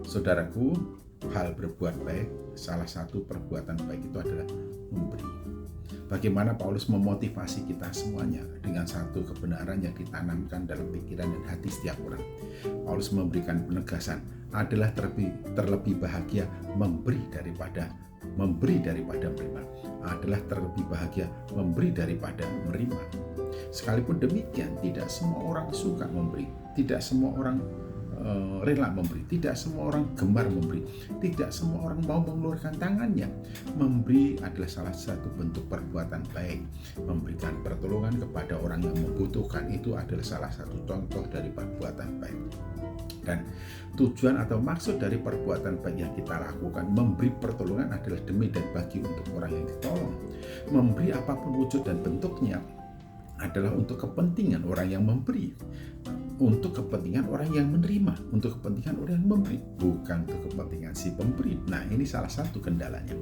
Saudaraku, hal berbuat baik, salah satu perbuatan baik itu adalah memberi. Bagaimana Paulus memotivasi kita semuanya dengan satu kebenaran yang ditanamkan dalam pikiran dan hati setiap orang. Paulus memberikan penegasan adalah terlebih bahagia memberi daripada menerima. Adalah terlebih bahagia memberi daripada menerima. Sekalipun demikian, tidak semua orang suka memberi, tidak semua orang rela memberi, tidak semua orang gemar memberi, tidak semua orang mau mengeluarkan tangannya. Memberi adalah salah satu bentuk perbuatan baik. Memberikan pertolongan kepada orang yang membutuhkan itu adalah salah satu contoh dari perbuatan baik. Dan tujuan atau maksud dari perbuatan baik yang kita lakukan, memberi pertolongan adalah demi dan bagi untuk orang yang ditolong. Memberi apapun wujud dan bentuknya adalah untuk kepentingan orang yang memberi, untuk kepentingan orang yang menerima, untuk kepentingan orang yang memberi, bukan untuk kepentingan si pemberi. Nah, ini salah satu kendalanya.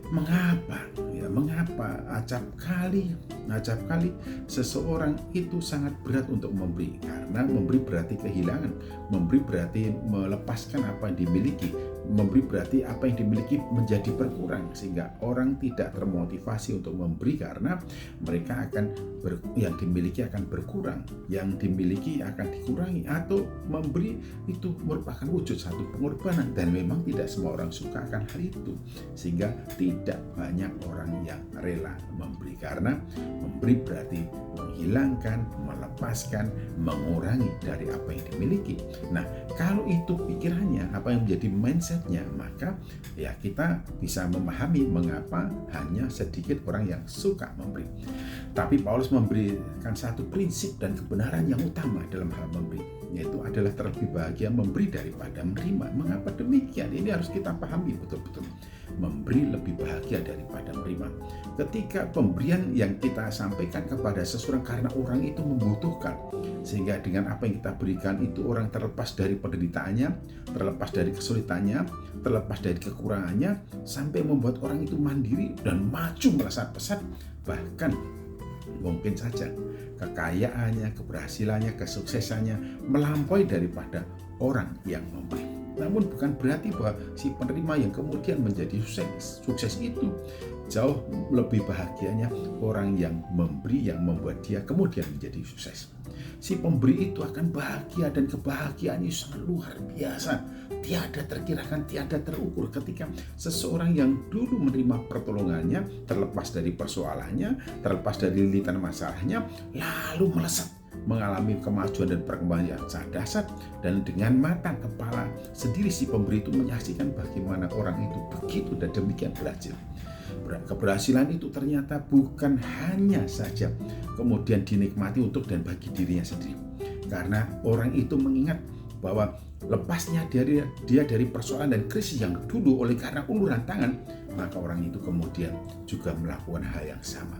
Mengapa? Mengapa acap kali seseorang itu sangat berat untuk memberi? Karena memberi berarti kehilangan, memberi berarti melepaskan apa yang dimiliki, memberi berarti apa yang dimiliki menjadi berkurang, sehingga orang tidak termotivasi untuk memberi karena mereka yang dimiliki akan berkurang, yang dimiliki akan dikurangi, atau memberi itu merupakan wujud satu pengorbanan, dan memang tidak semua orang suka akan hal itu, sehingga tidak banyak orang yang rela memberi, karena memberi berarti menghilangkan, melepaskan, mengurangi dari apa yang dimiliki. Nah, kalau itu pikirannya, apa yang menjadi mindsetnya, maka ya kita bisa memahami mengapa hanya sedikit orang yang suka memberi. Tapi Paulus memberikan satu prinsip dan kebenaran yang utama dalam hal memberi, yaitu adalah terlebih bahagia memberi daripada menerima. Mengapa demikian? Ini harus kita pahami betul-betul. Memberi lebih bahagia daripada menerima. Ketika pemberian yang kita sampaikan kepada seseorang karena orang itu membutuhkan, sehingga dengan apa yang kita berikan itu orang terlepas dari penderitaannya, terlepas dari kesulitannya, terlepas dari kekurangannya, sampai membuat orang itu mandiri dan maju melesat pesat, bahkan mungkin saja kekayaannya, keberhasilannya, kesuksesannya melampaui daripada orang yang memberi. Namun bukan berarti bahwa si penerima yang kemudian menjadi sukses itu jauh lebih bahagianya orang yang memberi, yang membuat dia kemudian menjadi sukses. Si pemberi itu akan bahagia, dan kebahagiaannya sangat luar biasa, tiada terkirakan, tiada terukur ketika seseorang yang dulu menerima pertolongannya, terlepas dari persoalannya, terlepas dari lilitan masalahnya, lalu melesat mengalami kemajuan dan perkembangan yang sangat dahsyat, dan dengan mata kepala sendiri si pemberi itu menyaksikan bagaimana orang itu begitu dan demikian berhasil. Keberhasilan itu ternyata bukan hanya saja kemudian dinikmati untuk dan bagi dirinya sendiri, karena orang itu mengingat bahwa lepasnya dia dari persoalan dan krisis yang dulu oleh karena uluran tangan, maka orang itu kemudian juga melakukan hal yang sama.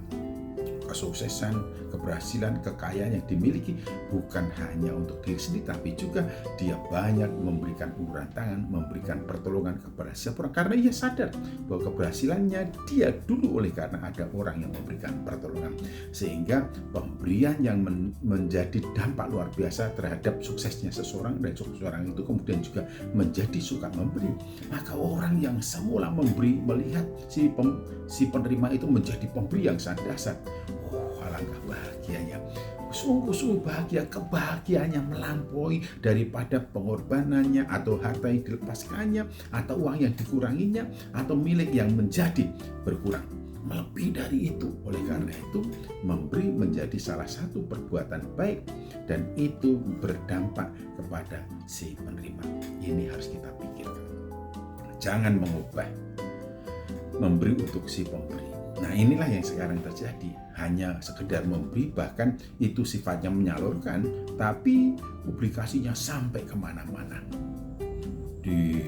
Kesuksesan, keberhasilan, kekayaan yang dimiliki bukan hanya untuk diri sendiri, tapi juga dia banyak memberikan uluran tangan, memberikan pertolongan kepada siapa orang, karena ia sadar bahwa keberhasilannya dia dulu oleh karena ada orang yang memberikan pertolongan, sehingga pemberian yang menjadi dampak luar biasa terhadap suksesnya seseorang, dan seseorang itu kemudian juga menjadi suka memberi. Maka orang yang semula memberi melihat si penerima itu menjadi pemberi yang sangat dahsyat. Alangkah bahagianya, sungguh-sungguh bahagia, kebahagiaannya melampaui daripada pengorbanannya, atau harta yang dilepaskannya, atau uang yang dikuranginya, atau milik yang menjadi berkurang. Melebihi dari itu, oleh karena itu memberi menjadi salah satu perbuatan baik, dan itu berdampak kepada si penerima. Ini harus kita pikirkan. Jangan mengubah memberi untuk si pemberi. Nah, inilah yang sekarang terjadi. Hanya sekedar memberi, bahkan itu sifatnya menyalurkan, tapi publikasinya sampai kemana-mana. Di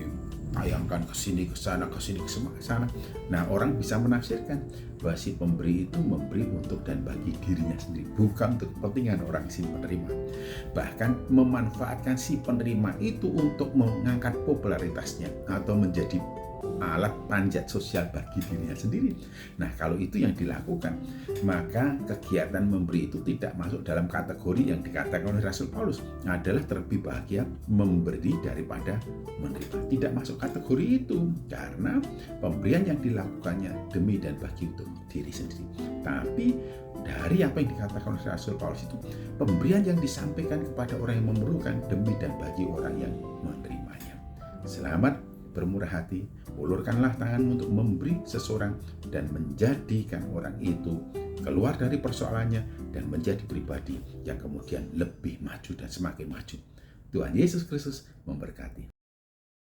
ditayangkan ke sini ke sana ke sini ke sana. Nah, orang bisa menafsirkan bahwa si pemberi itu memberi untuk dan bagi dirinya sendiri, bukan untuk kepentingan orang si penerima. Bahkan memanfaatkan si penerima itu untuk mengangkat popularitasnya atau menjadi alat panjat sosial bagi dirinya sendiri. Nah, kalau itu yang dilakukan, maka kegiatan memberi itu tidak masuk dalam kategori yang dikatakan oleh Rasul Paulus adalah terlebih bahagia memberi daripada menerima. Tidak masuk kategori itu, karena pemberian yang dilakukannya demi dan bagi untuk diri sendiri. Tapi dari apa yang dikatakan oleh Rasul Paulus itu, pemberian yang disampaikan kepada orang yang memerlukan demi dan bagi orang yang menerimanya. Selamat bermurah hati, ulurkanlah tanganmu untuk memberi seseorang dan menjadikan orang itu keluar dari persoalannya dan menjadi pribadi yang kemudian lebih maju dan semakin maju. Tuhan Yesus Kristus memberkati.